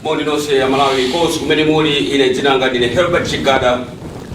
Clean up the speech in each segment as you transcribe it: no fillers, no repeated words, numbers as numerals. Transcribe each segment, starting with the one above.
Moni nonse amalawi kosi kumene muli ine tinanga ndine Herbert Chigada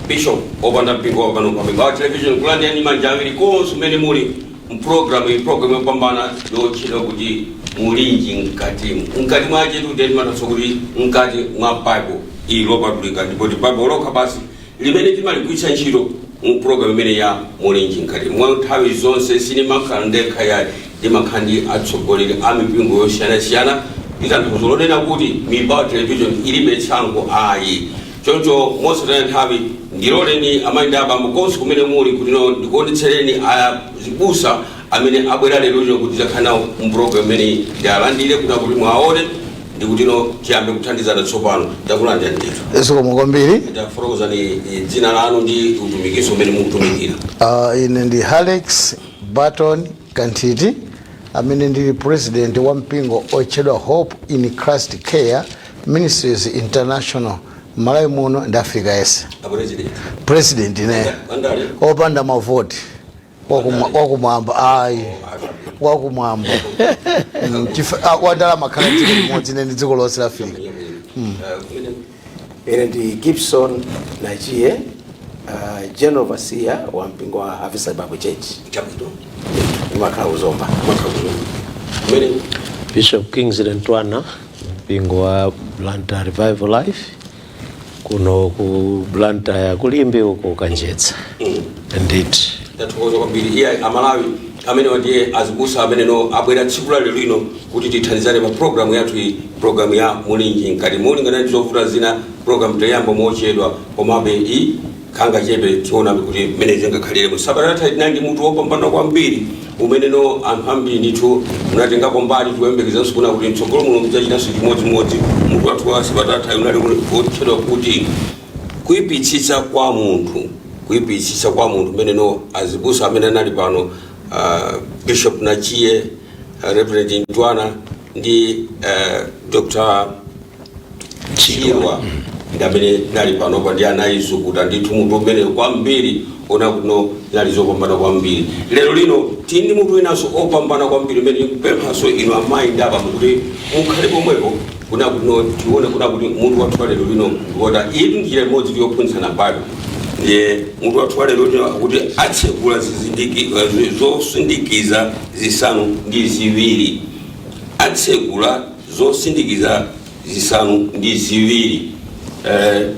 Bishop opanda mpingo pano pa television kulandi ani manjawiri kosi kumene muli mprogram yopambana yochita kuti Mulinji Mkatimo. Mkatimo aje tudeni manaso kuti mkati mwa Bible ilopatulika ndipo Bible lokha basi limene timaligwiritsa ntchito mu program imene ya Mulinji Mkatimo. Mwa nthawi zonse sinimakhala ndekha ya ndimakhandi atsogoleri a mipingo yosiyanasiyana itanthozolonena kuti mibawa television ilibe tsango ayi choncho mosataya nthawi ndiloleni amayi abambo konse kumene muli kuti ndikuonetsereni azibusa amene abwera lero lino kuti zakhanawo mprogram imene ndialandire kuti mwaone ndikuti tiyambe kuthandizana tsopano ndakulanda ndithu esikomo kwambiri ndafotokozani dzina lanu ndi utumikiso umene mukutumikira. Ine ndi Alex Barton Kantiti amene ndili president wa mpingo ochedwa Hope in Christ Care Ministries International Malawi muno ndi Africa yese. President ne opanda mavoti wakumwamba ayi wakumwamba wadala makhala dziko limodzi ndi dziko lonse la Africa. Ine ndi Gibson Najie General Overseer wa mpingo wa Afisa Bible Church makhala uzomba. Bishop Kingsley Ntwana mpingo wa Blanta Revival Life kuno ku Blanta ya kulimbe uko Kanjetsa. Indeed. Ndatokoza kwambiri iya amalawi amene ndiye azibusa amene abwera tsiku lero lino kuti tithandizane pa program yathu iyi program ya Mulinji Mkatimo. Mulingana ndi zovuta zina program tayamba mochedwa komabe iyi khanga chebe tiona kuti meneze ngakhalire mu sabata tinandi mutu wopambana kwambiri umene anthu ambiri ndithu munatengapo mbali kuyembekeza sikuna kuti mtsogolo muno mdzachitaso chimodzimodzi mutu wathu wa sabata unali kutchedwa kuti kuyipitsitsa kwa munthu umene azibusa amene anali pano Bishop Nachie Reverend Ntwana ndi Dr. Chiwa ndamene nali pano pa ndi anayizukuta ndithu mutu umene kwambiri ona kuno nali zopambana kwambiri. Lero lino tindi mutu winaso opambana kwambiri umene kupemphaso ino amayi ndaba kuti mukhale pomwepo kuna kuno tione kuna kuti mutu wathu lero lino ngoda ili njira imodzi yophunzitsana Bible. Mutu wathu lero lino kuti atsekula zosindikiza zisanu ndi ziwiri. Atsekula zosindikiza zisanu ndi ziwiri.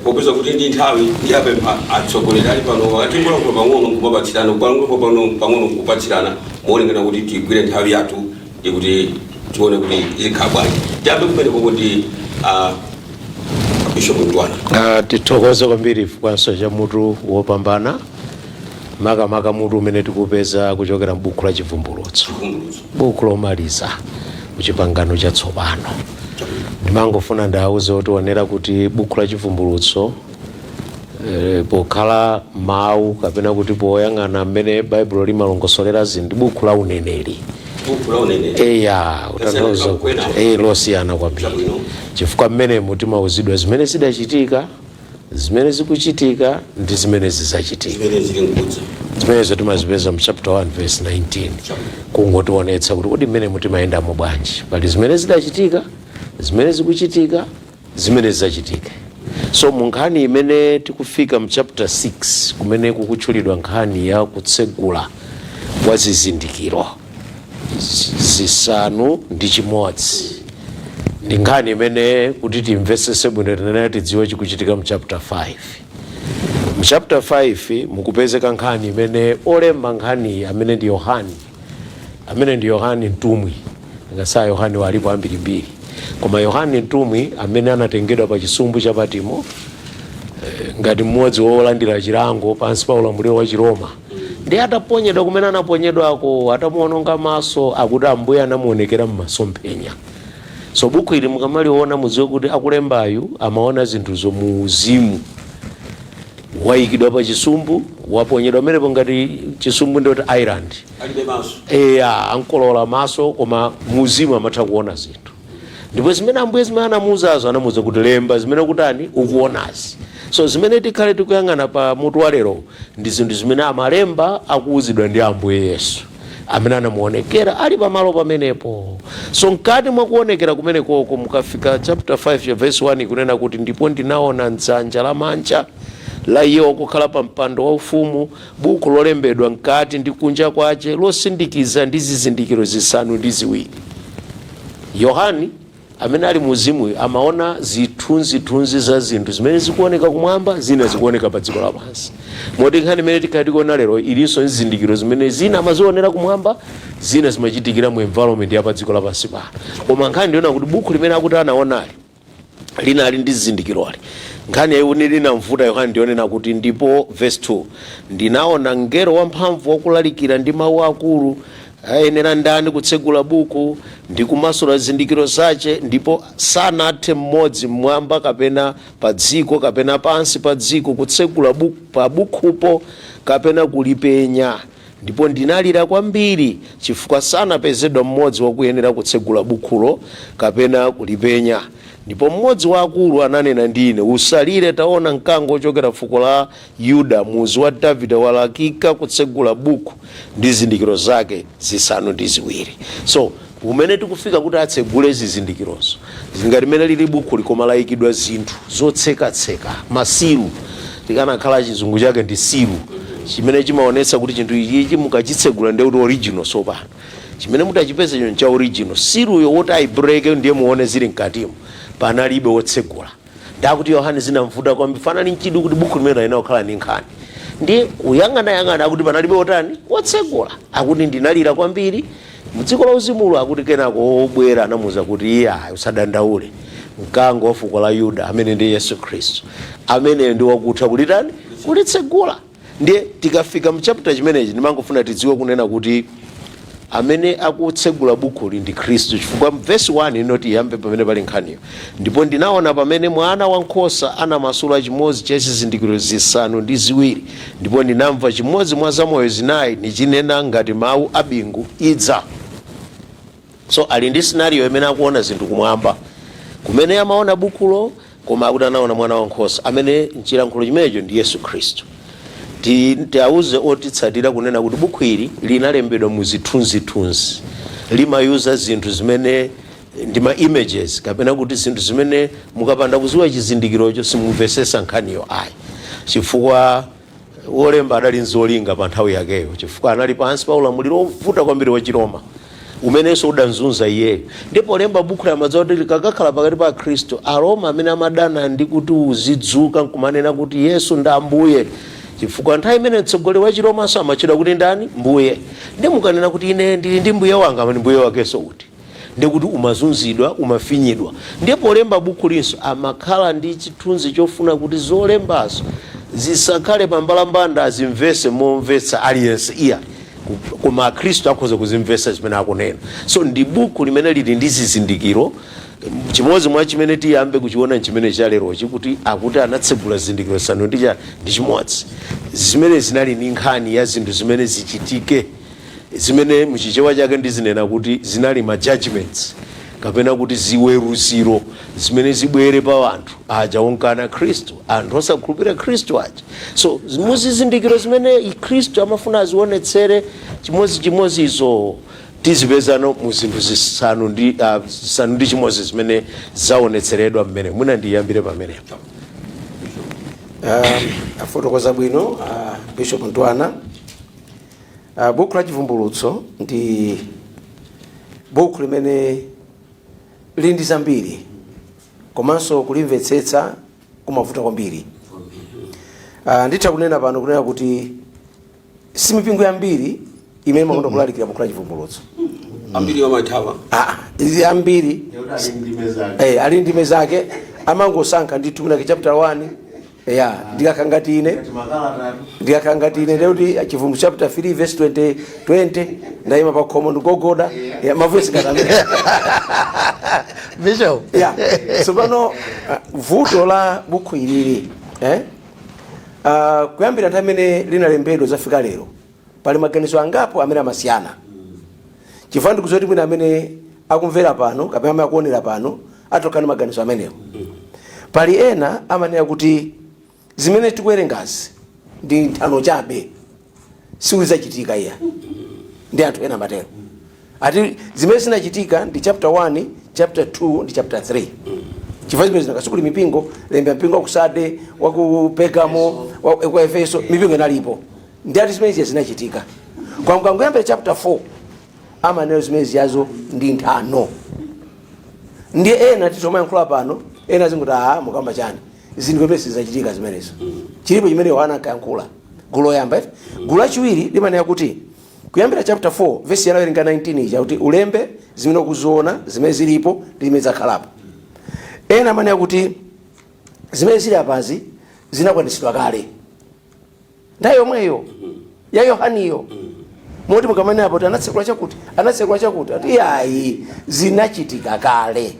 Popeza kuti ndi nthawi ndiyapempha atsogoleri ali pano wakati ngola pang'ono kupatsirana pang'ono kupatsirana molingana kuti tigwire nthawi yathu ndi kuti tione kuti zikhala bwanji. Tiyambe kumene kuti Bishop Ntwana. Tithokoze kwambiri kwanso cha mutu wopambana maka mutu umene tikupeza kuchokera m'buku la chivumbulutso, buku lomaliza kuchipangano chatsopano. Ndimangofuna ndawuze otionera kuti buku la chivumbulutso pokhala mawu kapena kuti poyang'ana mmene Bible limalongosolera zinthu buku la uneneri. Utanthauza kuti losiyana kwambiri chifukwa mmene timauzidwa zimene zidachitika, zimene zikuchitika ndi zimene zizachitika. Zimenezo timazipeza mu chapter 1 verse 19 kungotionetsa kuti kodi mmene timayendamo bwanji pali zimene zidachitika, zimene zikuchitika, zimene zizachitika. So munkhani imene tikufika mu chapter 6 kumene kukutchulidwa nkhani ya kutsegula kwa zizindikiro zisanu ndi chimodzi ndi nkhani imene kuti timvesese bwino tinene tidziwe chikuchitika mu chapter 5. Mu chapter 5 mukupezeka nkhani imene olemba nkhani amene ndi Yohane mtumwi. Ngasa Yohane walipo ambirimbiri koma Yohane mtumwi amene anatengedwa pa chisumbu cha Patimo ngati mmodzi wolandira chilango pansi pa ulamuliro wa Chiroma ndi ataponyedwa kumene anaponyedwako atamuononga maso akuti Ambuye anamuonekera m'masomphenya. So buku ili mukamaliona mudziwe kuti akulembayu amaona zinthu zomuzimu. Wayikidwa pa chisumbu waponyedwa menepo ngati chisumbu ndoti island ankolola maso koma muzimu amatha kuona zinthu. Ndipo zimene Ambuye zimene anamuuzazo anamuuza kuti lemba zimene kutani ukuonazi. So zimene tikhale tikuyang'ana pa mutu wa lero ndi zinthu zimene amalemba akuuzidwa ndi Ambuye Yesu. amene anamuonekera ali pamalo pamenepo. So mkati mwa kuonekera kumenekoko mukafika chapter 5 verse 1 kunena kuti ndipo ndinaona dzanja lamanja la iye wakukhala pa mpando waufumu, buku lolembedwa mkati ndi kunja kwace, losindikiza ndi zizindikiro zisanu ndi ziwiri. Yohani amene ali muzimu amaona zithunzithunzi za zinthu zimene zikuoneka kumwamba, zina zikuoneka pa dziko lapansi. Moti nkhani imene tikationa lero ilinso zizindikiro zimene zina amazionera kumwamba, zina zimachitikira mu environment ya pa dziko lapansi pano. Koma nkhani ndiona kuti buku limene akuti anaonali linali ndi zizindikiroli. Nkhani yayiwuni linamvuta Yohani ndionena kuti ndipo verse 2 ndinaona mngelo wamphamvu wakulalikira ndi mawu akulu, ayenera ndani kutsegula buku ndi kumasula zizindikiro zace, ndipo sanathe mmodzi mmwamba kapena pa dziko kapena pansi pa dziko kutsegula buku pa bukupo kapena kulipenya. Ndipo ndinalira kwambiri chifukwa sanapezedwa mmodzi wakuyenera kutsegula bukulo kapena kulipenya. Ndipo mmodzi wa akulu ananena ndine, usalire, taona mkango ochokera fuko la Yuda, muzi wa Davide, walakika kutsegula buku ndi zizindikiro zake zisanu ndi ziwiri. So umene tikufika kuti atsegule zizindikirozo ngati limene lili buku likoma layikidwa zinthu zotsekatseka, masilu, tikanakhala chizungu chake ndi silu, chimene chimaonetsa kuti chinthu ichi mukachitsegula ndi original. Sopano chimene mutachipeza chino cha original, siluyo woti ayibreake ndiye muone zili mkatimo, panalibe wotsegula. Ndakuti Yohani zinamvuta kwambiri, fanani nchidi kuti buku limene lina kukhala ndi nkhani. Ndiye kuyang'ana akuti panalibe wotani wotsegula, akuti ndinalira kwambiri mdziko la uzimulo. Akuti kenako obwera anamuza kuti iya usadandaule, mkango wa fuko la Yuda amene ndi Yesu Khristu, amene ndi wakutha kulitani kulitsegula. Ndiye tikafika mchapter chimenechi ndimangofuna tidziwe kunena kuti amene akutsegula buku ndi Khristu, chifukwa verse 1 inoti yambe pamene pali nkhaniyo. Ndipo ndinaona pamene mwana wankhosa anamasula chimodzi cha zizindikiro zisanu ndi ziwiri, ndipo ndinamva chimodzi mwa zamoyo zinayi nichinena ngati mawu a bingu, idza. So ali ndi scenario imene akuona zinthu kumwamba kumene amaona bukulo, koma akuti anaona mwana wankhosa amene mchilankhulo chimenecho ndi Yesu Khristu. Tiauze otitsatira kunena kuti buku ili linalembedwa mu zithunzithunzi, limayuza zinthu zimene ndi ma images, kapena kuti zinthu zimene mukapanda kuziwa chizindikirocho simumvesesa nkhaniyo ayi, chifukwa wolemba adali nzolinga pa nthawi yakeyo, chifukwa anali pansi pa ulamuliro ovuta kwambiri wa Chiroma umenenso udanzunza iyeyo. Ndipo lemba buku la madzawo likakhala pakati pa Khristu, Aroma amene amadana ndi kuti uzidzuka nkumanena kuti Yesu ndi Ambuye, chifukwa nthawi imene mtsogoleri wa Chiroma amachedwa kuti ndani? Mbuye. Ndi mukanena kuti ine ndili ndi mbuye wanga, amene mbuye wakenso kuti ndi kuti umazunzidwa, umafinyidwa. Ndipo lemba buku linso amakhala ndi chithunzi chofuna kuti zolembazo zisakhale pambalambanda, azimvese momvetsa aliyense iya, koma Khristu akhoza kuzimvesa chimene akunena. So ndi buku limene lili ndi zizindikiro. Chimodzi mwa chimene tiyambe kuchiona chimene cha lero chikuti akuti anatsegula zizindikiro zisanu ndi chimodzi, zimene zinali ndi nkhani ya zinthu zimene zichitike, zimene muchichewa chake ndizinena kuti zinali ma judgments, kapena kuti ziweruziro zimene zibwere pa anthu aja onkana Khristu, anthu osakhulupirira Khristu aja. So muzizindikiro zimene Khristu amafuna azionetsere chimodzi izo tizipezano mu zinthu zisanu ndi chimodzi zimene zaonetseredwa mmene. Mwina ndiyambire pamenepo. Afotokoza bwino Bishop Ntwana. Buku la Chivumbulutso ndi buku limene lili ndi zambiri, komanso kulimvetsetsa kumavuta kwambiri. Nditha kunena pano kunena kuti simipingo yambiri imene makonda kulalikira buku la Chivumbulutso. Ambiri wamathawa. Izi ambiri ali ndime zake, amangosankha ndithu kuna chapter 1 ndikakangatine lero kuti Chivumbulutso chapter 3 verse 20 ndayima pa khomo ndikugogoda mavesi katamene. Bishop. So pano vuto la buku ilili kuyambira nthawi imene linalembedwa zafika lero pali maganizo angapo amene amasiyana. Chifukwa ndikuzoti mwina amene akumvera pano kapena amene akuonera pano atokana maganizo amenewo. Pali ena amanena kuti zimene tikuwerengazi ndi nthano chabe, siwizachitika iya. ndi anthu ena amatero ati zimene zinachitika ndi chapter 1 chapter 2 ndi chapter 3 chifukwa zimene zinakasukuli mipingo lembe mpingo wa ku Sarde wa ku Pergamo wa Efeso mipingo inalipo ndi ati zimene zinachitika kwa mkanguyambira chapter 4 amanero zimene ziyazo ndi nthano ndi ena titomayankhula pano ena zinguti mukamba chani zinthu zimene zizachitika zimenezo chilipo chimene Yohana ankayankhula gulu loyamba gulu lachiwiri limanena kuti kuyambira chapter 4 verse ya 19 ija kuti ulembe zimene ukuziona zimene zilipo ndi zimene zakhalapo ena amanena kuti zimene zili apazi zinakwanisidwa kale ndayo yomweyo ya Yohaniyo moti mukamanena apo anatsekula chakuti ati ayi zinachitika kale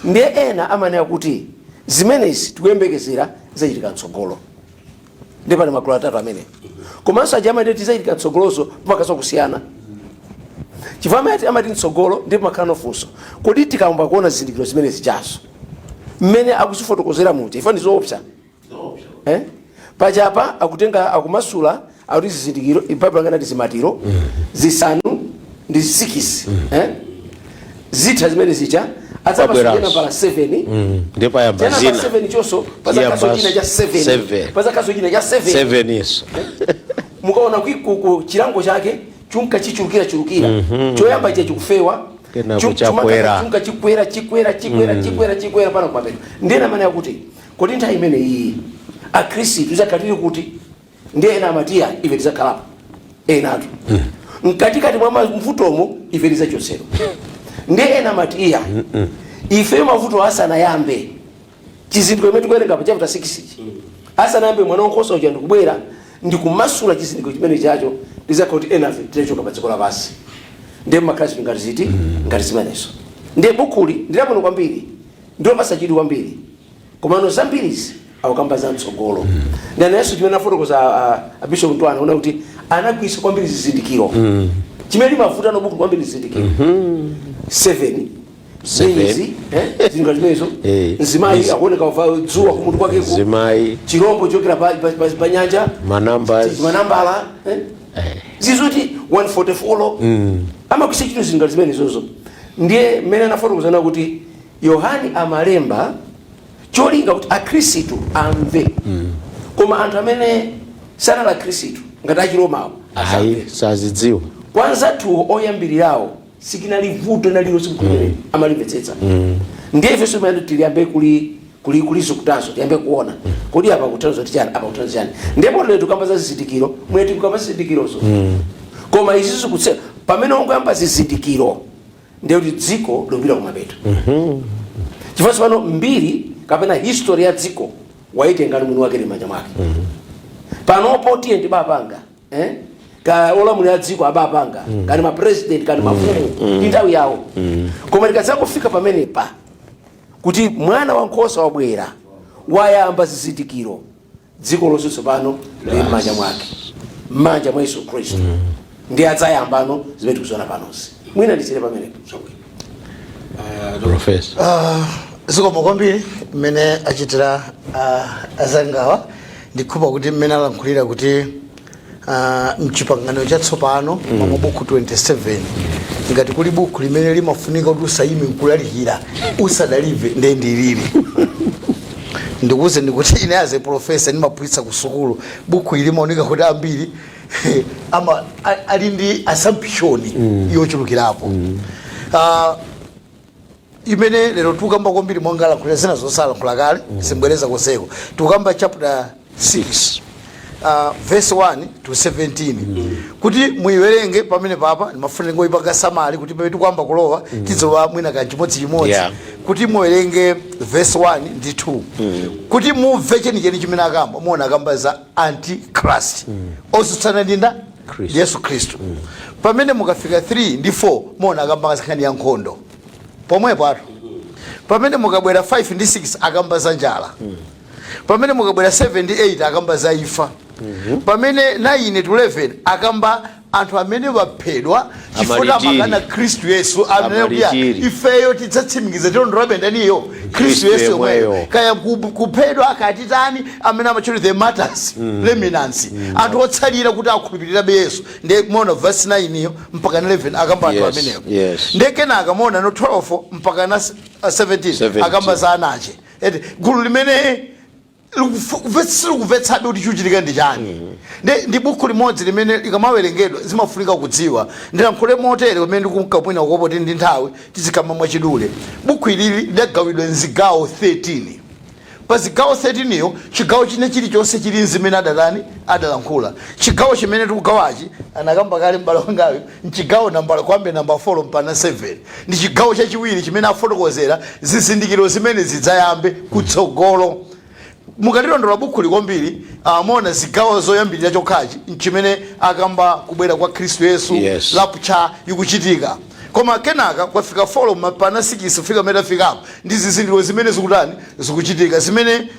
ndiye ena amanena kuti zimenezi tikuyembekezera zizachitika mtsogolo ndi pali magulu atatu amene komanso aja amati tizachitika mtsogolozo pamakaso kusiyana chifukwa amati mtsogolo ndi pamakhala nofunso kodi tikamba kuona zizindikiro zimene zichazo mmene akuzifotokozera muti ifa ndi zoopsa pachapa akutenga akumasula akuti zizindikiro Bible ngati zimatiro zisanu ndi 6 zitha zimene zicha adzapasukena pala 7 ndipo yamba zina 7 choso pazakaso china cha 7 pazakaso china cha 7 yeso mukaona ku chilango chake chunka chichulukira choyamba ichi chikufewa chunka chikwera pana kumapeta ndena maana yakuti kodi nthawi imene iyi akhristu zakhalire kuti ndi ena amatiya ife tizakhalapo enatu mkatikati mwa mavutomo ife tizachosedwa ndi ena amatiya ife mavuto asanayambe chizindikiro chimene tikuwerenga pa chapter 6 asanayambe mwana wankhosa uja ndikubwera ndikumasula chizindikiro chimene chacho ndizakhala kuti ena tizachoka pa dziko lapansi ndi makhristu ngati ziti ngati zimenezo ndi bukuli ndilabwino kwambiri ndilopasa chidwi kwambiri komano zambirizi akukamba za mtsogolo ndana Yesu chimene afotokoza Bishop Ntwana una kuti anagwisa kwambiri zizindikiro chimene limavuta no buku kwambiri zizindikiro 7 zezi zinga zimenezo nzimayi akuoneka uva dzuwa kumutu kwake ku zimayi chirombo chokera pa nyanja manambala zizuti 144 amakwisa chito zinga zimenezozo ndiye mmene anafotokozana kuti Yohani amalemba cholinga kuti akhristu amve koma anthu amene sanali akhristu ngati achiromawo sazidziwa kwanza tu oyambirirawo sikinali vuto nalilonse mkumene amalimvetsetsa ndiye ifenso imene tiyambe kuliso kutazo tiyambe kuona kodi apa kutanzo tichani apa kutanzo chani ndipo lero tukamba za zizindikiro mweti tukamba zizindikirozo koma izi zikutse pamene ongoyamba zizindikiro ndiye kuti dziko lopita kumapeto chifukwa pano mbiri kapena history ya dziko waitenga mwini wake m'manja mwake panopo tiye ndi bapanga ka olamulira dziko abapanga kani ma president kani mafumu ndi nthawi yawo koma tikatsa kufika pamene pa kuti mwana wankhosa wabwera wayamba zizindikiro dziko lonse pano lili m'manja mwake m'manja mwa Yesu Khristu ndi adzayambano zimene tikuziona panozi mwina ndisire pamene professor zikomo kwambiri mmene achitira azangawa ndikhupa kuti mmene alankhulira kuti mchipangano chatsopano mabuku 27 ngati kuli buku limene limafunika kuti usayime nkulalikira usadalive ndendilili ndikuze ndikuti ine as a professor nimaphunzitsa ku sukulu buku ili limaoneka kuti ambiri ama ali ndi assumption yochulukirapo imene lero tukamba kwambiri mwangala kuleza zina zosala kulakale simbwereza koseko tukamba chapter 6 verse 1 to 17 kuti muiwerenge pamene papa ndimafuna ngoyipanga samali kuti pamene tikuyamba kulowa tizowa mwina kachimodzi kuti muwerenge verse 1 ndi 2 kuti mumve chenicheni chimene akamba muona akamba za antichrist osutsana ndi Yesu Khristu pamene mukafika 3 ndi 4 muona akamba nkhani ya nkhondo pomwe pato pamene mukabwera 5 ndi 6 akamba za njala pamene mukabwera 7 ndi 8 akamba za imfa pamene 9 to 11 akamba anthu amene baphedwa chifukwa Amalitiri. makana Khristu Yesu amene kuya Amalitiri. ifeyo tidzatsimikiza tilondolera ndaniyo Khristu Yesu yemweyo. yemweyo kaya kuphedwa akatitani amene amachoti the martyrs remnants anthu otsalira kuti akhulupirira Yesu ndi mona verse 9 iyo mpaka 11 akamba anthu Yes, amenewo yes. ndekena akamona no 12 mpaka na 17 akamba za anache eti gulu limene likuvetsabe kuti chuchitika ndi chani ndi buku limodzi limene likamawerengedwa zimafunika kudziwa ndilankhule motere kumene ndikumkapwina ukopoti ndi nthawi tizikamba mwachidule buku ilili lidagawidwa mzigawo 13 pa zigawo 13 iyo chigawo chine chilichonse chili nzimene adalankhula chigawo chimene tikugawachi anakamba kale m'bale wangayo mchigawo kwambe namba 4 mpana 7 ndi chigawo chachiwiri chimene afotokozera zizindikiro zimene zidzayambe kutsogolo mukalilondola buku likwambiri amona zigawo zoyambirira chokhachi chimene akamba kubwera kwa Khristu Yesu Yes. lapcha ikuchitika koma kenaka kwafika 4 mapana 6 kufika metafikapo ndi zizindikiro zimene zikutani zikuchitika zimene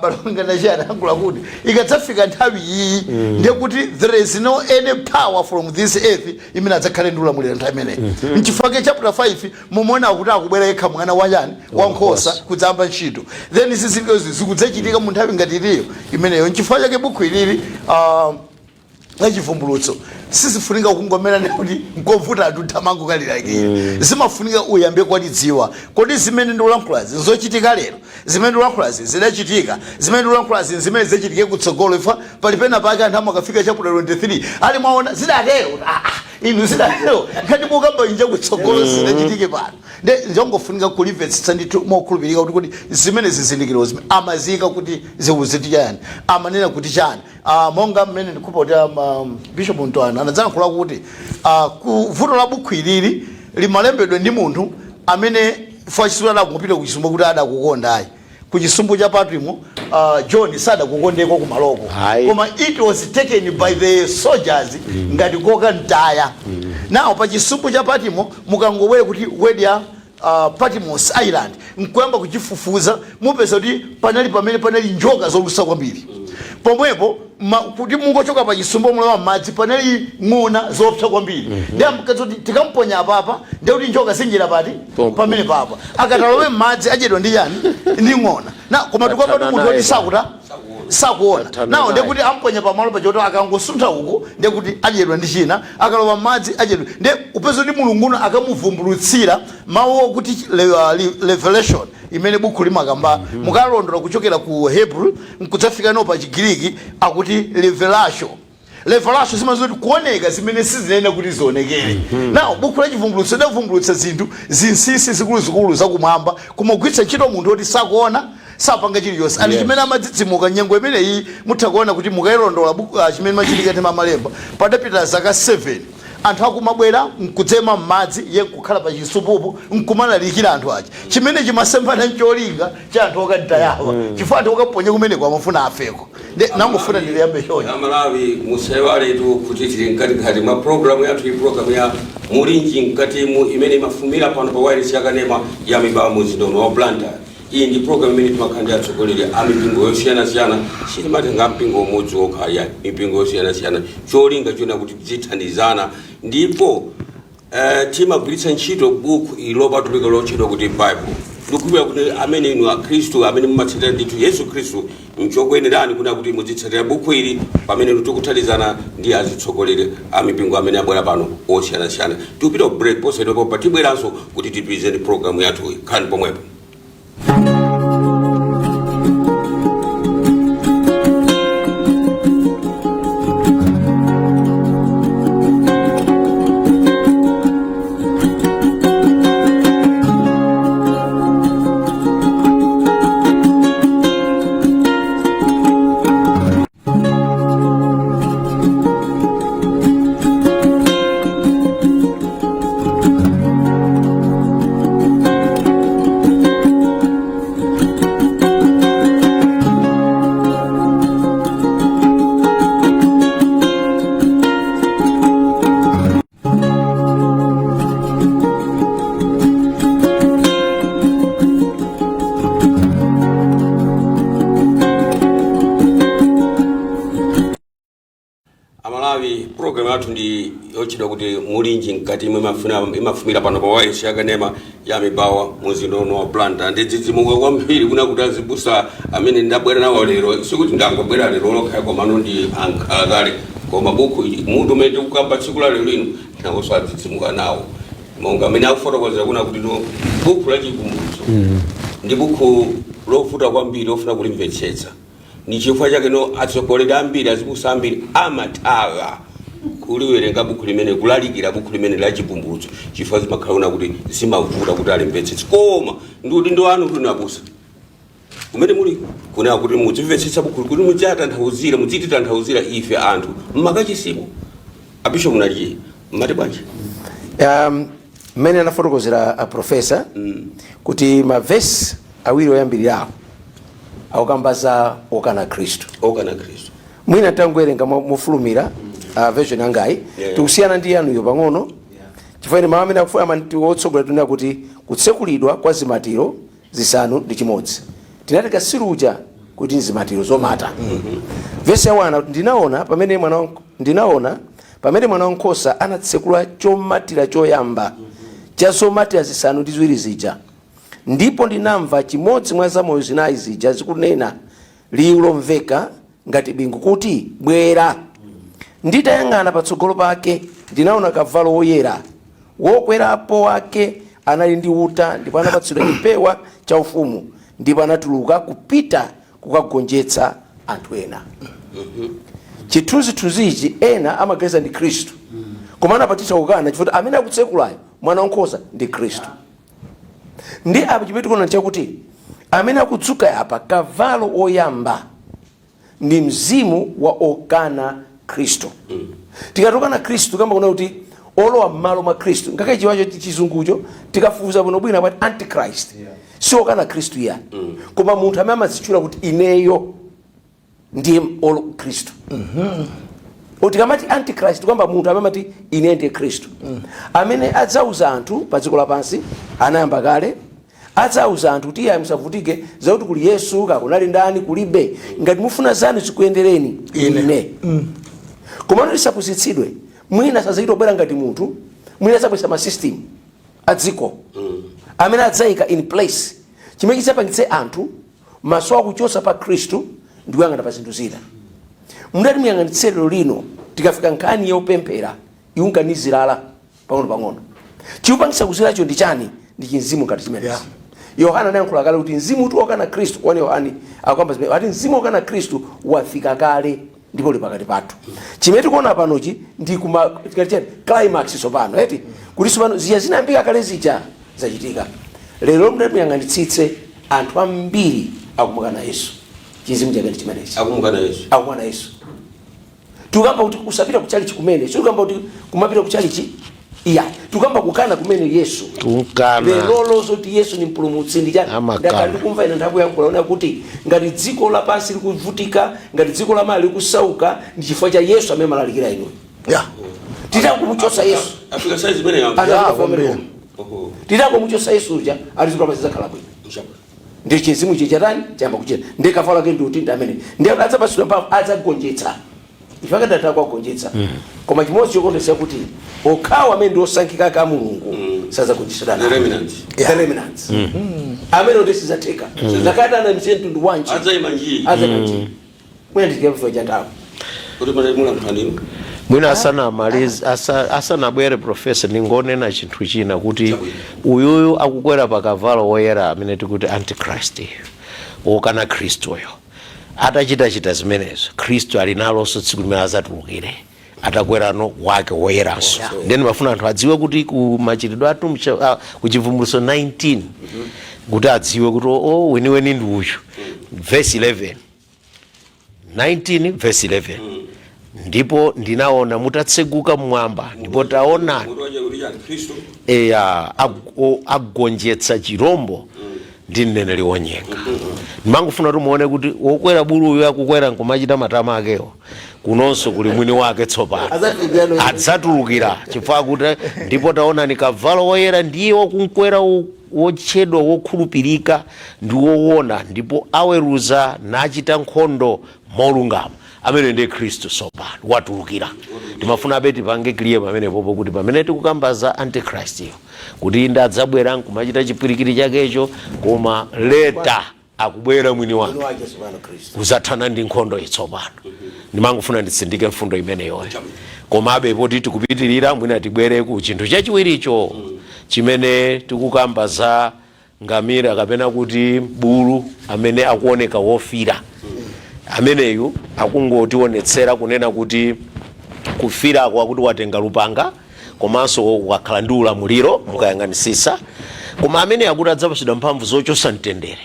balonga nachana angula kuti ikadzafika nthawi iyi ndiye kuti there is no any power from this earth imene adzakhale ndi ulamuliro nthawi imeneyi mchifukwa chapter 5 mumona akuti akubwera yekha mwana wachani wankhosa kudzamba ntchito then zizindikiro zikudzachitika mu nthawi ngati iliyo imeneyo mchifukwa chake buku ilili lachivumbulutso sizifunika kungomera nekuti nkovuta atuthamango kalilakira zimafunika uyambe kwatidziwa kodi zimene ndikulankhulazi nzochitika lero zimene ndikulankhulazi zidachitika zimene ndikulankhulazi zimene zichitike kutsogolo ifa palipena pake anthu amakafika chapter 23 ali mwaona zidatero inu zidatero ngati mukamba inja kutsogolo zidachitike pano njongofunika kulivetsa ndi mokhulupirika kuti zimene zizindikiro zimene amazika kuti zikuzitikani amanena kuti chani monga mmene ndikupota Bishop Ntwana anadzankhula kuti kuvuto la buku ilili limalembedwa ndi munthu amene fashisula adakupita kuchisumbu kuti adakukondayi kuchisumbu cha Patimo John sadakukondeko kumaloko koma it was taken by the soldiers ngati koka ntaya now pa chisumbu cha Patimo mukangobwera kuti word ya Patmos Island nkuyamba kuchifufuza mupeza kuti panali njoka zolusa kwambiri pomwepo kuti mungochoka pa chisumbu mulawa madzi panali ng'ona zopsa kwambiri ndi amkazi kuti tikamponya apapa ndi kuti njoka sinjira pati pamene papa akatalowe madzi adyedwa ndi yani ndi ng'ona na koma tikopatu munthu woti sakuona nawo ndi kuti amponya pamalo pachoti akangosuntha uko ndi kuti adyedwa ndi china akalowa madzi adyedwa ndi upeza kuti mulunguno akamuvumbulutsira mawu okuti revelation imene buku limakamba mukalondola kuchokera ku Hebrew nkudzafika no pa Chigiriki akuti revelation zimazoti kuoneka zimene sizinena kuti zionekere now buku la chivumbulutso lidavumbulutsa zinthu zinsinsi zikuluzikulu zakumwamba kumagwiritsa ntchito munthu woti sakuona sapanga chiliyonse ali chimene amadzidzimuka nyengo imeneyi mutha kuona kuti mukayilondola buku chimene machitika tema malemba padapita zaka 7 anthu akumabwera nkudzema m'madzi ye nkukhala pa chisupupo nkumalalikira anthu aja chimene chimasembana ncholinga cha anthu okaditayawa chifukwa anthu okaponya kumeneko amafuna afeko nangofuna ndiliyambe chonyo Malawi musaiwaletu kuti tili nkati mwa programu yathu iyi programu ya Mulinji Mkatimo imene imafumira pano pa wireless yakanema ya mibawa muzindono wa Blantyre. Iyi ndi programu imene timakhandira atsogoleri a mipingo yosiyanasiyana silimatenga mpingo umodzi wokhaya mipingo yosiyanasiyana cholinga chona kuti tizithandizana ndipo timagwiritsa ntchito buku ilopatulika lotchedwa kuti Bible ndikubwera kuti amene inu akhristu amene mumatsatira ndithu Yesu Khristu nchokwenerani kuna kuti muzitsatira buku ili pamene tikuthandizana ndi azitsogoleri a mipingo amene abwera pano osiyanasiyana tikupita ku break posachedwapa patibweranso kuti tipitirize programu yathu khani pomwepo. ndi yochita kuti Mulinji Mkatimo imafumira pano pa waisi yakanema ya mibawa muzinono wa planta ndi dzidzimuka kwambiri kuna kuti azibusa amene ndabwera nawo lero sikuti ndangobwera lero lokha koma ndi ankhalakale koma buku munthu umene tikukamba tsiku la lero lino nawonso adzidzimuka nawo monga amene akufotokozera kuna kuti no buku la chikumbutso ndi buku lovuta kwambiri lofuna kulimvetsetsa ni chifukwa chake no atsogoleri ambiri azibusa ambiri amathawa kuliwerenga buku limene kulalikira buku limene la chikumbutso chifukwa zimakhala kuti zimavuta kuti alimvetsetse koma ndi ndo anu kuti nabusa umene muli kuna kuti mudzimvetsetsa buku kuti mudzatanthauzira mudzititanthauzira ife anthu mmakachisimo apisho munachi mmati bwanji mmene anafotokozera a professor kuti mavesi awiri oyambirirawo akukamba za okana Khristu mwina tangowerenga mofulumira version yangayi tikusiyana ndi yanuyo pang'ono chifukwa ine mawu amene akufuna otsogolera tunena kuti kutsekulidwa kwa zimatiro zisanu ndi chimodzi tinatika siruja kuti zimatiro zomata vesi ya 1 ndinaona pamene mwana wankhosa anatsekula chomatira choyamba cha zomatira zisanu ndi ziwiri zija ndipo ndinamva chimodzi mwa zamoyo zinayi zija zikunena liwu lomveka ngati bingu kuti bwera. Nditayang'ana patsogolo pake ndinaona kavalo woyera wokwerapo wake anali ndi uta ndipo anapatsidwa chipewa cha ufumu ndipo anatuluka kupita kukagonjetsa anthu ena. Chithunzithunzichi ena amaganiza ndi Khristu koma anapatitsa kukana chifukwa amene akutsekulayo mwana wankhosa ndi Khristu. Ndi apa chimene tikuona chakuti amene akudzuka apa kavalo oyamba ndi mzimu wa okana Khristu. Tikatukana Khristu kamba kuna kuti olowa mmalo mwa Khristu ngakale chiwacho chizungucho tikafufuza bwinobwino kuti antichrist si okana Khristu ya koma munthu amene amazitchula kuti ineyo ndiye olo Khristu. Utikamati antichrist kwamba munthu amene amati ine ndiye Khristu amene adzauza anthu pa dziko lapansi anayamba kale adzauza anthu kuti musavutike zakuti kuli Yesu kakunali ndani kulibe ngati mufuna zanu zikuyendereni ine. Koma tisapusitsidwe mwina sazachita obwera ngati munthu mwina adzabwesa ma system adziko amene adzayika in place chimene chidzapangitse anthu maso akuchosa pa Khristu ndi kuyang'ana pa zinthu zina. Mundati muyang'anitsero lino tikafika nkhani yopemphera iunganizirala pang'ono chiupangisa kuziracho ndi chani ndi chinzimu ngati chimenezi. Yohana anayankhula kale kuti mzimu uti okana Khristu kwani Yohani akwamba zimene ati mzimu okana Khristu wafika kale ndipo uli pakati pathu. Chimene tikuona panochi ndi kuma climax sopano eti kuti sopano zija zinayambika kale zija zachitika. Lero mundati muyang'anitsitse anthu ambiri akumukana Yesu. Chizimu chake chimenezi akumukana Yesu. Tukamba kuti usapita kuchalichi kumene sikamba kuti kumapita kuchalichi iya tukamba kukana kumene Yesu tukana lero lozoti Yesu ni mpulumutsi ndi chani ndakali kumva ina nthawi yankhulaona kuti ngati dziko lapansi likuvutika ngati dziko la mali likusauka ndi chifukwa cha Yesu amene malalikira ino titangumuchosa Yesu afika size zimene titangumuchosa Yesu uja alizikula zakhala bwino ndi chizimu chichatani chamba kuchita ndikafala ke ndi uti amene ndiye adzapasula mphamvu adzagonjetsa ifaka data kwa gonjetsa koma chimodzi chokondesa kuti okhawa amene ndosankhika ka Mulungu saza kuchitana the remnants amene ndesizatheka zakata na msentu ndi wanji adzayimanji mwina ndikemfo jatawo kuti mali mula mthandino mwina asanabwere professor ningonena chinthu china kuti uyuyu akukwera pa kavalo woyera amene tikuti antichrist okana Khristu oyo atachita zimenezo Khristu ali nalonso tsiku limene azatulukire atakwerano wake woyeranso. Then mafuna anthu adziwe kuti ku machitidwe athu ku chivumbulutso 19 kuti adziwe kuti weniweni ndi uyu verse 11 19 verse 11 ndipo ndinaona mutatseguka mmwamba ndipo taona agonjetsa chirombo ndi mneneri wonyenga. Ndimangofuna tumuone kuti wokwera buluyo akukwera nkumachita matama akewo kunonso kuli mwini wake tsopano adzatulukira chifukwa kuti ndipo taona ni kavalo woyera ndiye wakunkwera wotchedwa wokhulupirika ndi woona ndipo aweruza nachita nkhondo molungama amene ndi Khristu sopano watulukira. Timafuna abe tipange clear pamene popo kuti pamene tikukamba za antichrist iyo kuti ndadzabwera nkumachita chipwirikiti chakecho, koma leta akubwera mwini wake kuzathana ndi nkhondo itsopano. Ndimangofuna nditsindike mfundo imeneyo. Koma abe poti tikupitirira mwina tibwere ku chinthu chachiwiricho chimene tikukamba za ngamira kapena kuti bulu amene akuoneka wofira. Ameneyu akungotionetsera kunena kuti kufira kwa kuti watenga lupanga komanso wakhala ndi ulamuliro mukayang'anisisa, koma amene akuti adzapatsidwa mphamvu zochotsa mtendere.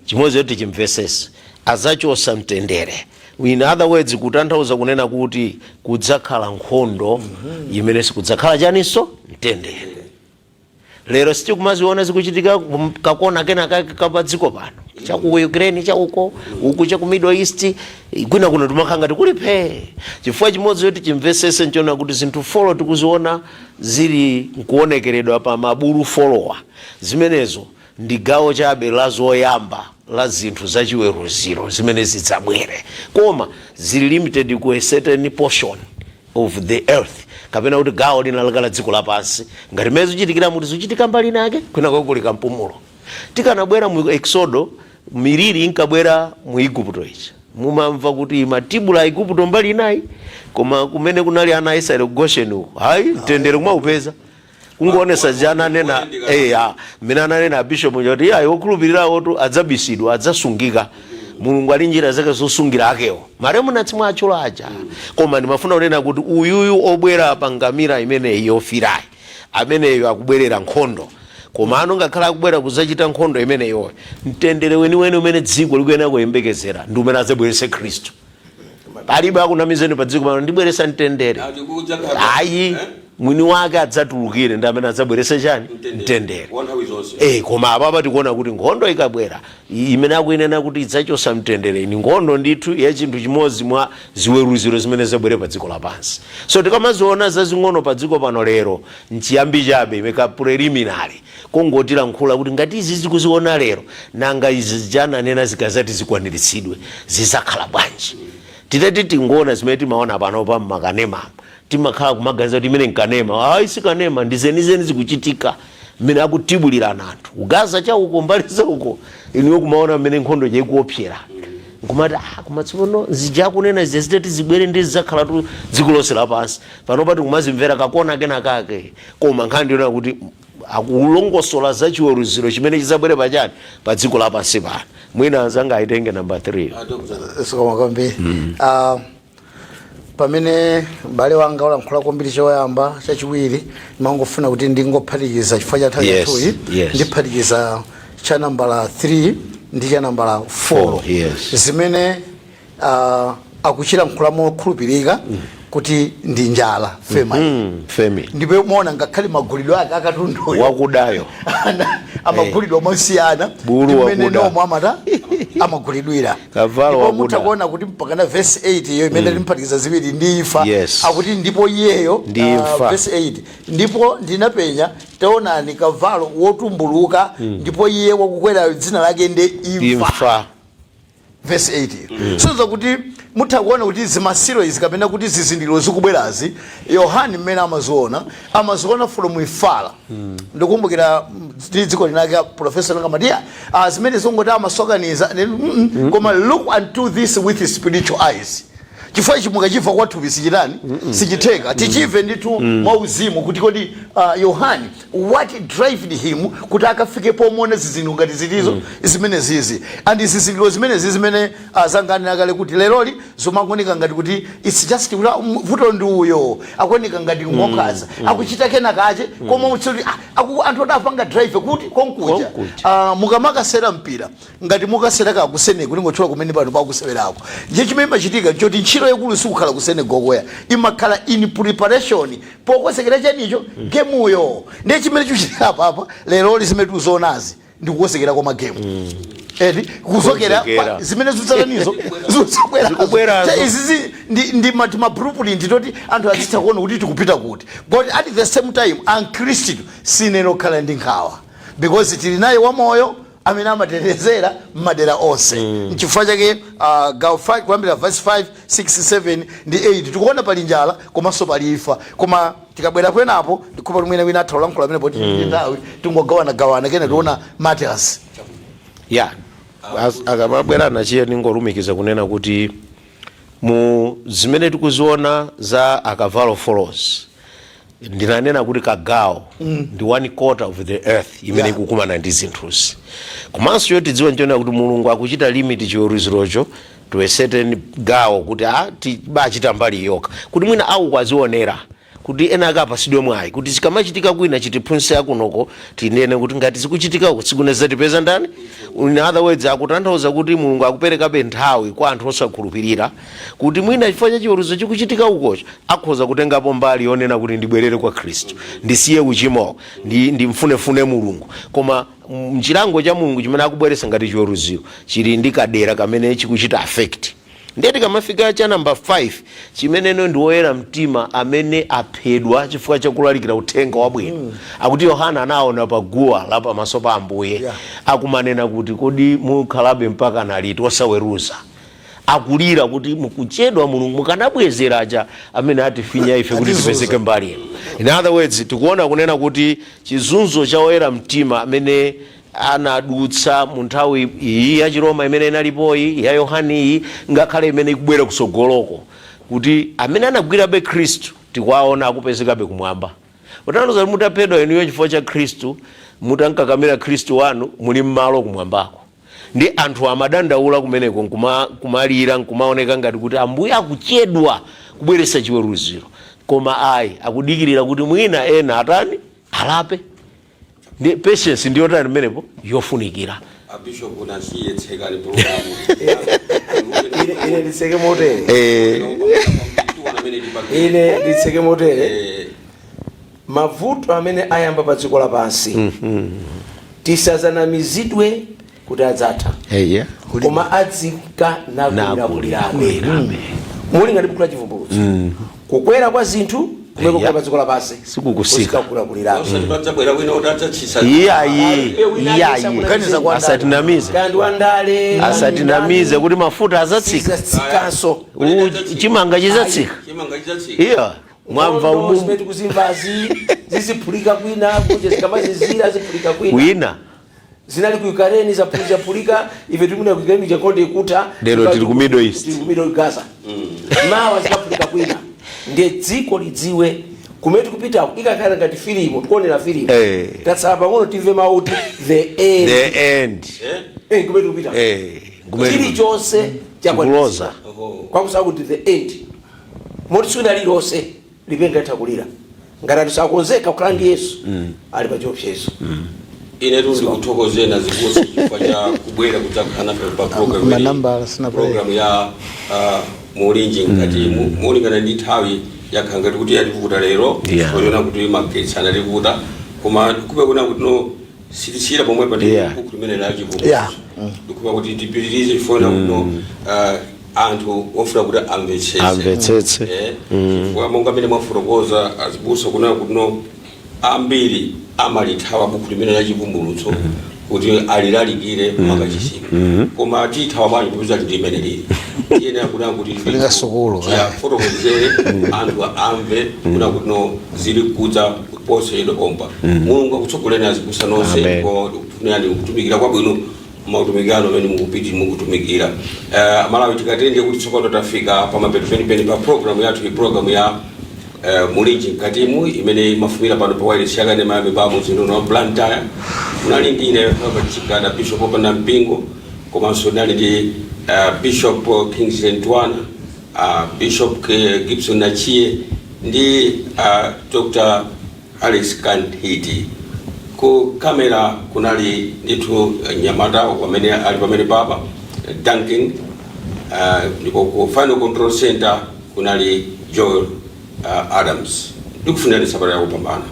Chimodzi kuti chimvesese adzachosa mtendere. In other words, kutanthauza kunena kuti kudzakhala nkhondo imene sikudzakhala chaninso mtendere. Lero sitikumaziona zikuchitika kakona kena kapadziko pano chaku Ukraine chauko uku chaku Middle East kwina kuno timakhanga tikulipe. Chifukwa chimodzi kuti chimvesese nchona kuti zinthu follow tikuziona zili nkuonekeredwa pa mabulu follower. Zimenezo ndi gawo chabe la zoyamba la zinthu zachiweruziro zimene zidzabwere, koma zili limited ku a certain portion of the earth, kapena kuti gawo linalakala dziko lapansi. Ngati mezi zichitikira muti zichitika mbali nake kwina kwakulika mpumulo. Tikanabwera mu Exodo miliri inkabwera mu Igupto ichi, mumamva kuti matibula a Igupto mbali inayi, koma kumene kunali ana Israeli ku Goshen uko hayi mtendere kumaupeza. Kungoonesa jana nena mina nena bishop njoti ya yokhulupirira otu adzabisidwa adzasungika. Mulungu ali njira zake zosungira akewo maremu natsimwa achola aja. Koma ndimafuna kunena kuti uyuyu obwera pa ngamira imene yofirayi ameneyo akubwerera nkhondo, koma ngakhala akubwera kuzachita nkhondo imene yoyo mtendere weniweni umene dziko likuyena kuyembekezera ndi umene adzabwerese Khristu. Palibe akunamizeni pa dziko pano ndibweresa mtendere. Ayi mwini wake adzatulukire ndi amene adzabwerese chani mtendere. Koma apapa tikuona kuti nkhondo ikabwera imene akuyenera kuti idzachosa mtendere ni nkhondo ndithu ya chinthu chimodzi mwa ziweruziro zimene zabwere pa dziko lapansi. So tikamaziona zazing'ono pa dziko pano lero nchiyambi chabe imeka preliminary kongotira nkhula kuti ngati izi zikuziona lero nanga izi jana nena zikazati zikwaniritsidwe zizakhala bwanji. Titati tingona zimene timaona pano pa makanema timakhala kumaganiza kuti imene nkanema ayi sikanema ndizenizeni zikuchitika mmene akutibulira anthu ugaza cha uko mbaliza uko iniwe kumaona mmene nkhondo chaikuopsera nkumati koma tsopano zijakunena zizitati zibwere ndi zizakhala tu zikulosera pansi panopa tikumazimvera kakona kena kake. Koma nkhani ndiona kuti akulongosola za chiweruziro chimene chizabwere pachani pa dziko lapansi pano. Mwina azanga aitenge number 3. Sokoma kwambiri. Pamene bale wanga olankhula kwambiri choyamba chachiwiri mangofuna kuti ndingophatikiza chifukwa cha nthawi yathuyi ndiphatikiza cha nambala 3 ndi cha nambala 4 zimene akuchira nkhula mokhulupirika kuti ndi njala famine. Ndipo muona ngakhale magulidwe ake akatundu wakudayo amagulidwa mosiyana imene nomwe amata amagulidwira. Ndipo mutakuona kuti mpaka na verse 8 iyo imene limpatikiza ziwiri ndi imfa akuti ndipo iyeyo verse 8 ndipo ndinapenya taonani kavalo wotumbuluka ndipo iye wakukwera dzina lake ndi imfa. Verse 8 so kuti mutakuona kuti zimasiro izi kapena kuti zizindikiro zikubwerazi Yohani mmene amaziona from ifala. Ndikumbukira dziko linake professor Ngamadia zimene zongoti amasokaniza koma look unto this with spiritual eyes. Chifukwa chimukachiva kwathu sichitani sichiteka tichive nditu mauzimu kuti kodi Yohani what drive him kuti akafike pomona zizindikiro ngati zilizo zimene zizi and zizindikiro zimene zimene zangani akale kuti leroli zomakuoneka ngati kuti it's just vuto ndi uyo akuoneka ngati ngokaza akuchita kena kache koma utsoti anthu adapanga drive kuti konkuja mukamakasera mpira ngati mukasereka kusene kuti ngochola kumene pano pakusewerako je chimene machitika choti ntchito yakulu sikukhala kusene gogoya imakhala in preparation pokosekera chanicho gemuyo ndiye chimene chuchitika papa lero zimene tuzonazi ndikukosekera kwa magemu kuzokera zimene zutsatanizo zikubwera izizi ndi mablueprint toti anthu azitha kuona kuti tikupita kuti but at the same time Christian sineno khala ndi nkhawa because tili naye wamoyo amene amatetezera m'madera onse. N'chifukwa chake gawo 5 kuyambira verse 5, 6, 7 ndi 8 tikuona pali njala komanso pali imfa. Koma tikabwera kwenapo ndikupa lumwene wina athalankhula amene poti ndi nthawi tingogawana kene tiona Matias. Yeah. Akamabwera nachiye ningorumikiza kunena kuti mu zimene tikuziona za akavalo follows ndinanena kuti kagawo ndi 1/4 of the earth imene ikukumana ndi zinthuzi. Komanso yo tidziwa nchona kuti Mulungu akuchita limit chiweruzirocho to a certain gawo kuti tibachita mbali yoka kuti mwina akazionera kuti ena akapasidwe mwayi kuti chikamachitika kwina chitiphunzitsa kunoko tinene kuti ngati zikuchitika uko sikuneza tipeza ndani. In other words akutanthauza kuti Mulungu akuperekabe nthawi kwa anthu osakhulupirira kuti mwina chifukwa cha chiweruzo chikuchitika ukocho akhoza kutengapo mbali yonena kuti ndibwerere kwa Khristu ndisiye uchimo ndimfunefune Mulungu. Koma mchilango cha Mulungu chimene akubweretsa ngati chiweruzo chili ndi kadera kamene chikuchita affect. Ndeti kamafika cha number 5 chimeneno ndi woyera mtima amene aphedwa chifukwa cha kulalikira uthenga wabwino. Akuti Yohana anaona pa guwa la pamaso pa Ambuye akumanena kuti kodi mukhalabe mpaka naliti osaweruza. Akulira kuti mukuchedwa Mulungu mukanabwezeraja amene atifinya ife kuti tipezeke mbali. In other words tikuona kunena kuti chizunzo cha woyera mtima amene anadutsa mu nthawi iyi ya Chiroma imene inalipoyi ya Yohani iyi ngakhale imene ikubwera kusogoloko kuti amene anagwirabe Khristu tikwaona akupezekabe kumwamba. Utanthauza mutaphedwa inuyo chifukwa cha Khristu mutankakamira Khristu wanu muli mmalo kumwambako. Ndi anthu amadandaula kumeneko kumalira nkumaoneka ngati kuti Ambuye akuchedwa kubweretsa chiweruziro. Koma ayi akudikirira kuti mwina ena atani alape. Ndi patience ndiyo tani menepo yofunikira. Bishop unasiye tsekali programu. Ine liseke motere. Ine liseke motere. Mavuto amene ayamba pa dziko lapansi. Tisazanamizidwe kuti adzatha. Koma adzika nakulirabe. Muli ngati bukula chivumbulutso. Kukwera kwa zinthu kumeko kwa dziko lapansi sikukusika kulirabe. Osatibwera wino utachisa. Asatinamize. Kandi wandale. Asatinamize kuti mafuta azatsika. Tsikanso. Chimanga chizatsika. Iya. Mwamva umu kuzimbazi zisiphulika kwina kuje zikamazizira ziphulika kwina. Zinali ku Ukraine zapulika ife tumuna ku Ukraine chakonde ikuta lero tiri ku Middle East. Tiri ku Middle Gaza. Mawa zikaphulika kwina. Ndiye dziko lidziwe kumetu kupita ikakhala ngati filimu tikuonera filimu. Tatsala pang'ono timve mauti the end. The end. Kumetu kupita. Chili chonse chakuloza. Kwa kusabu the end. Moti suna lilose lipenga itakulira. Ngati tisakonzeka kukhala ndi Yesu ali pa chiopsezo. Ine tundi kuthokoze na zibuso chifukwa kubwera kutakana pa program ya Mulinji Mkatimo. Mulingana ndi nthawi yakhangati kuti yalivuta lero kuona kuti magetsi analivuta koma kuba kuna kuti no sitisira pomwe pa buku limene la chivumbulutso. Ndikuba kuti tipitirize fona kuno anthu ofuna kuti amvetsetse. Kwa monga mene mwafotokoza azibuso kuna kuti no ambiri amalithawa buku limene la chivumbulutso kuti alilalikire makachisika. Koma tithawa bwanji kupeza kuti imene lili. Yene akuna kuti sukulu ya fotokozere anthu amve kuna kuti no zili kudza poseyedwa kompa. Mulungu akutsogolera azibusa nonse ko tunali kutumikira kwa bwino mautumikano amene mukutumikira. Malawi tikatenge kuti tsopano tafika pa mapeto pa program yathu program ya Mulinji Mkatimo imene mafumira pano pa wireless yakane mabe babu zino no Blantyre. Unali ndine Chikada Bishop opanda mpingo komanso nali ndi Bishop Kingsley Ntwana, Bishop Gibson Nachie ndi Dr. Alex Kantiti. Ku kamera kunali nditu Nyamata wamene ali pamene baba Duncan, ndipo ku final control center kunali Joel Adams. Ndikufunira sabata ya kupambana.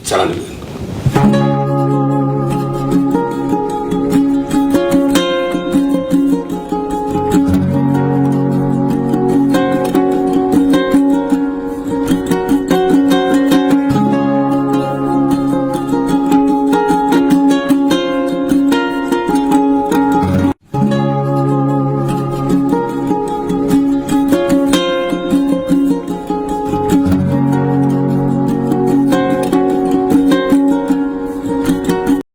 Salani.